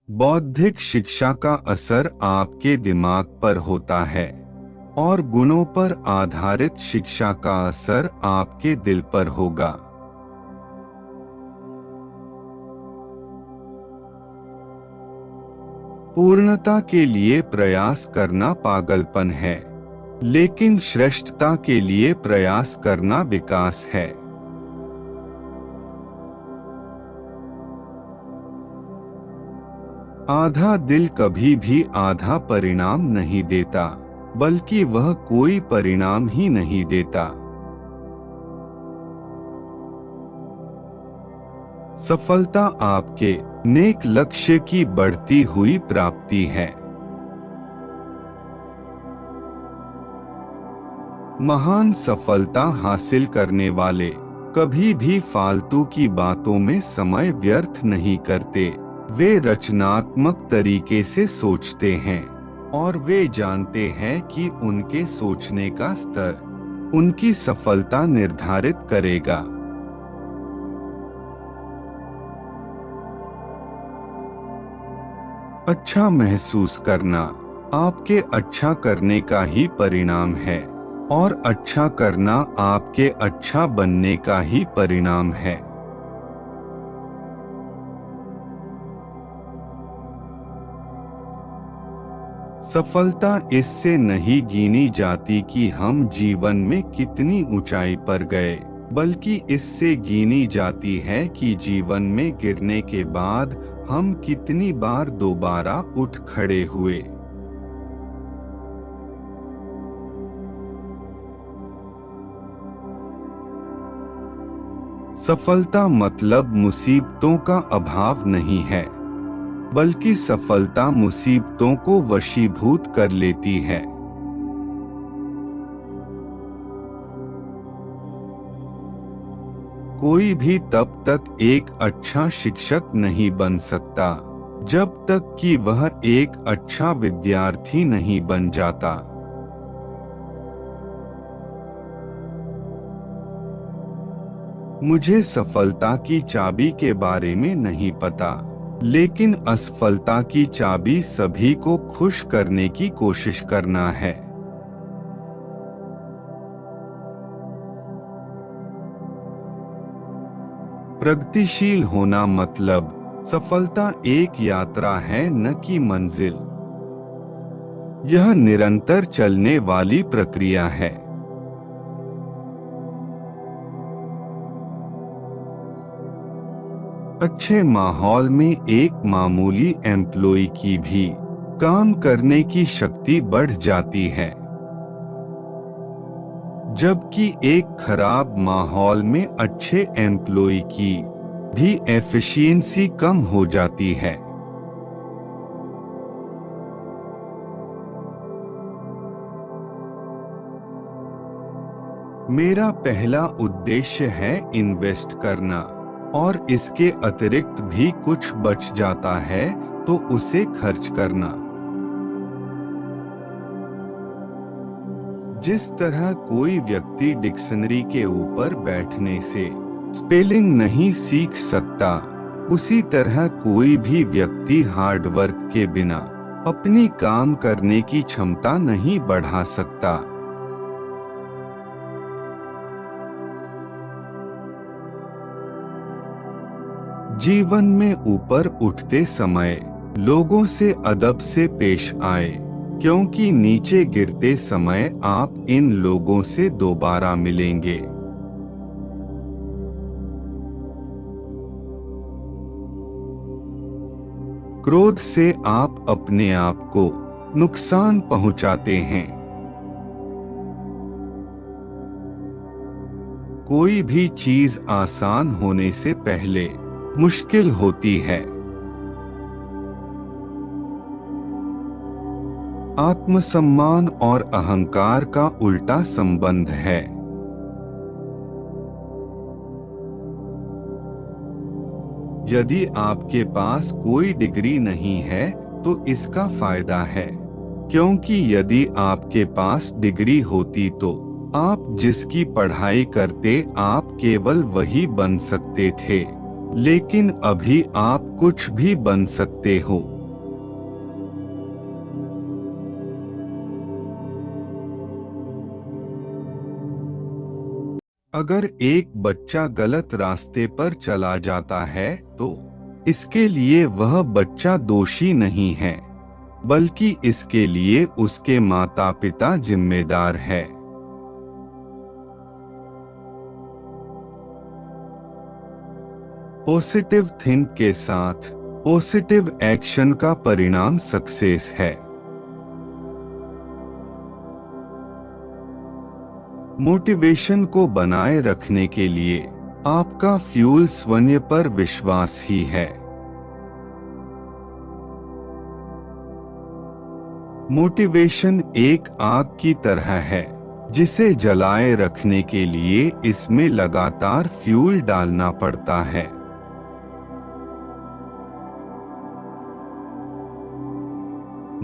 बौद्धिक शिक्षा का असर आपके दिमाग पर होता है और गुणों पर आधारित शिक्षा का असर आपके दिल पर होगा। पूर्णता के लिए प्रयास करना पागलपन है, लेकिन श्रेष्ठता के लिए प्रयास करना विकास है। आधा दिल कभी भी आधा परिणाम नहीं देता, बल्कि वह कोई परिणाम ही नहीं देता। सफलता आपके नेक लक्ष्य की बढ़ती हुई प्राप्ति है। महान सफलता हासिल करने वाले कभी भी फालतू की बातों में समय व्यर्थ नहीं करते। वे रचनात्मक तरीके से सोचते हैं और वे जानते हैं कि उनके सोचने का स्तर उनकी सफलता निर्धारित करेगा। अच्छा महसूस करना आपके अच्छा करने का ही परिणाम है और अच्छा करना आपके अच्छा बनने का ही परिणाम है। सफलता इससे नहीं गिनी जाती कि हम जीवन में कितनी ऊंचाई पर गए, बल्कि इससे गिनी जाती है कि जीवन में गिरने के बाद हम कितनी बार दोबारा उठ खड़े हुए। सफलता मतलब मुसीबतों का अभाव नहीं है, बल्कि सफलता मुसीबतों को वशीभूत कर लेती है। कोई भी तब तक एक अच्छा शिक्षक नहीं बन सकता जब तक कि वह एक अच्छा विद्यार्थी नहीं बन जाता। मुझे सफलता की चाबी के बारे में नहीं पता, लेकिन असफलता की चाबी सभी को खुश करने की कोशिश करना है। प्रगतिशील होना मतलब सफलता एक यात्रा है, न कि मंजिल। यह निरंतर चलने वाली प्रक्रिया है। अच्छे माहौल में एक मामूली एम्प्लॉय की भी काम करने की शक्ति बढ़ जाती है, जबकि एक खराब माहौल में अच्छे एम्प्लॉय की भी एफिशिएंसी कम हो जाती है। मेरा पहला उद्देश्य है इन्वेस्ट करना, और इसके अतिरिक्त भी कुछ बच जाता है तो उसे खर्च करना। जिस तरह कोई व्यक्ति डिक्शनरी के ऊपर बैठने से स्पेलिंग नहीं सीख सकता, उसी तरह कोई भी व्यक्ति हार्ड वर्क के बिना अपनी काम करने की क्षमता नहीं बढ़ा सकता। जीवन में ऊपर उठते समय लोगों से अदब से पेश आए, क्योंकि नीचे गिरते समय आप इन लोगों से दोबारा मिलेंगे। क्रोध से आप अपने आप को नुकसान पहुंचाते हैं। कोई भी चीज आसान होने से पहले मुश्किल होती है। आत्मसम्मान और अहंकार का उल्टा संबंध है। यदि आपके पास कोई डिग्री नहीं है तो इसका फायदा है, क्योंकि यदि आपके पास डिग्री होती तो आप जिसकी पढ़ाई करते आप केवल वही बन सकते थे, लेकिन अभी आप कुछ भी बन सकते हो। अगर एक बच्चा गलत रास्ते पर चला जाता है तो इसके लिए वह बच्चा दोषी नहीं है, बल्कि इसके लिए उसके माता पिता जिम्मेदार है। पॉजिटिव थिंक के साथ पॉजिटिव एक्शन का परिणाम सक्सेस है। मोटिवेशन को बनाए रखने के लिए आपका फ्यूल स्वयं पर विश्वास ही है। मोटिवेशन एक आग की तरह है जिसे जलाए रखने के लिए इसमें लगातार फ्यूल डालना पड़ता है।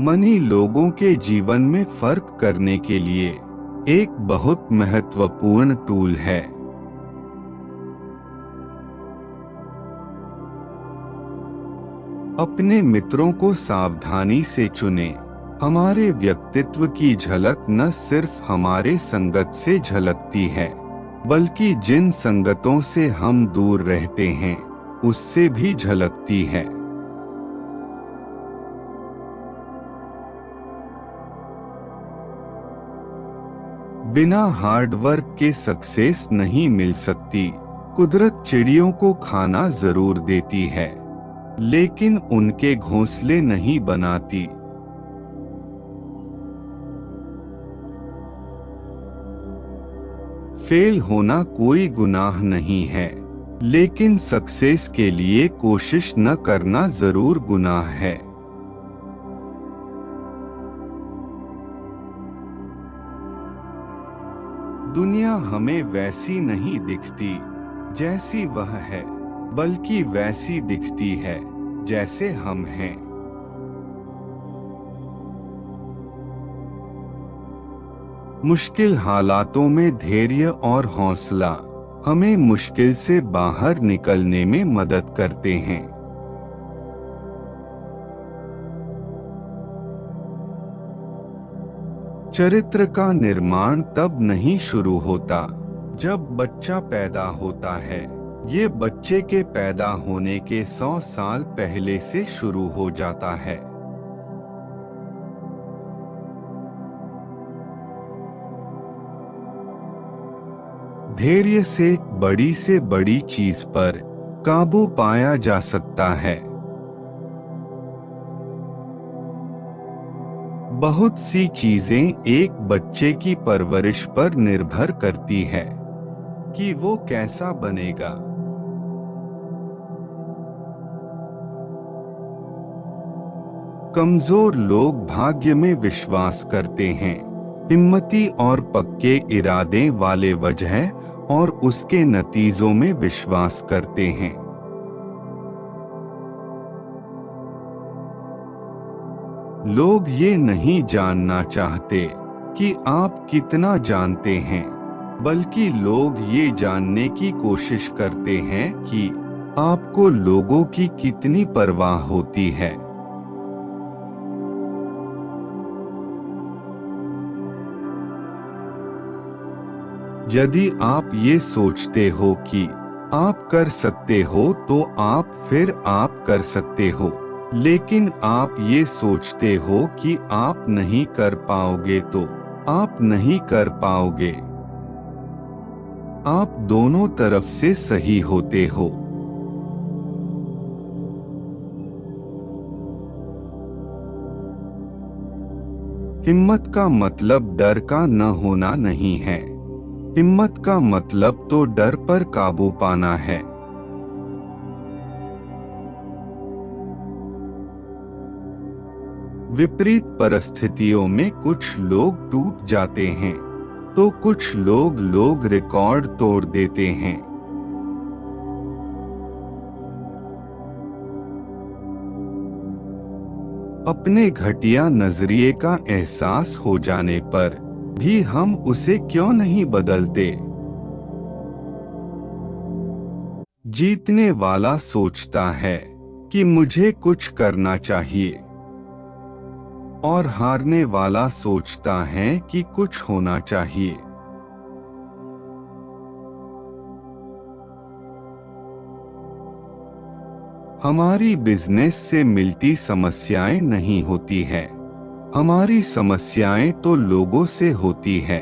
मनी लोगों के जीवन में फर्क करने के लिए एक बहुत महत्वपूर्ण टूल है। अपने मित्रों को सावधानी से चुनें। हमारे व्यक्तित्व की झलक न सिर्फ हमारे संगत से झलकती है, बल्कि जिन संगतों से हम दूर रहते हैं उससे भी झलकती है। बिना हार्डवर्क के सक्सेस नहीं मिल सकती। कुदरत चिड़ियों को खाना जरूर देती है, लेकिन उनके घोंसले नहीं बनाती। फेल होना कोई गुनाह नहीं है, लेकिन सक्सेस के लिए कोशिश न करना जरूर गुनाह है। दुनिया हमें वैसी नहीं दिखती जैसी वह है, बल्कि वैसी दिखती है जैसे हम हैं। मुश्किल हालातों में धैर्य और हौसला हमें मुश्किल से बाहर निकलने में मदद करते हैं। चरित्र का निर्माण तब नहीं शुरू होता जब बच्चा पैदा होता है। ये बच्चे के पैदा होने के 100 साल पहले से शुरू हो जाता है। धैर्य से बड़ी चीज पर काबू पाया जा सकता है। बहुत सी चीजें एक बच्चे की परवरिश पर निर्भर करती है कि वो कैसा बनेगा। कमजोर लोग भाग्य में विश्वास करते हैं, हिम्मती और पक्के इरादे वाले वजह और उसके नतीजों में विश्वास करते हैं। लोग ये नहीं जानना चाहते कि आप कितना जानते हैं, बल्कि लोग ये जानने की कोशिश करते हैं कि आपको लोगों की कितनी परवाह होती है। यदि आप ये सोचते हो कि आप कर सकते हो तो आप कर सकते हो, लेकिन आप ये सोचते हो कि आप नहीं कर पाओगे तो आप नहीं कर पाओगे। आप दोनों तरफ से सही होते हो। हिम्मत का मतलब डर का न होना नहीं है। हिम्मत का मतलब तो डर पर काबू पाना है। विपरीत परिस्थितियों में कुछ लोग टूट जाते हैं तो कुछ लोग रिकॉर्ड तोड़ देते हैं। अपने घटिया नजरिए का एहसास हो जाने पर भी हम उसे क्यों नहीं बदलते? जीतने वाला सोचता है कि मुझे कुछ करना चाहिए, और हारने वाला सोचता है कि कुछ होना चाहिए। हमारी बिजनेस से मिलती समस्याएं नहीं होती है, हमारी समस्याएं तो लोगों से होती है।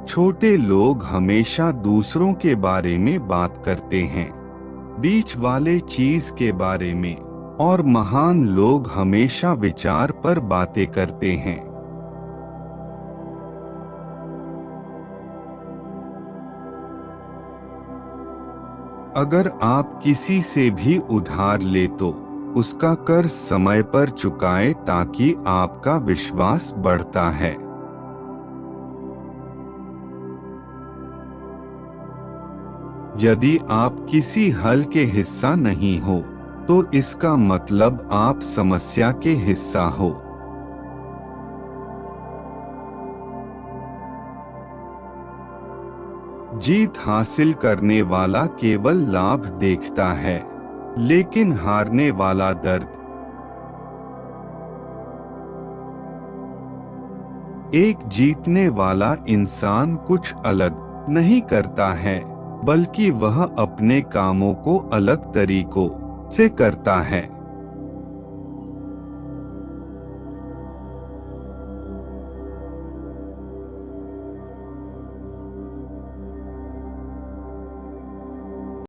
छोटे लोग हमेशा दूसरों के बारे में बात करते हैं, बीच वाले चीज के बारे में, और महान लोग हमेशा विचार पर बातें करते हैं। अगर आप किसी से भी उधार ले तो उसका कर्ज समय पर चुकाएं ताकि आपका विश्वास बढ़ता है। यदि आप किसी हल के हिस्सा नहीं हो तो इसका मतलब आप समस्या के हिस्सा हो। जीत हासिल करने वाला केवल लाभ देखता है, लेकिन हारने वाला दर्द। एक जीतने वाला इंसान कुछ अलग नहीं करता है, बल्कि वह अपने कामों को अलग तरीकों से करता है।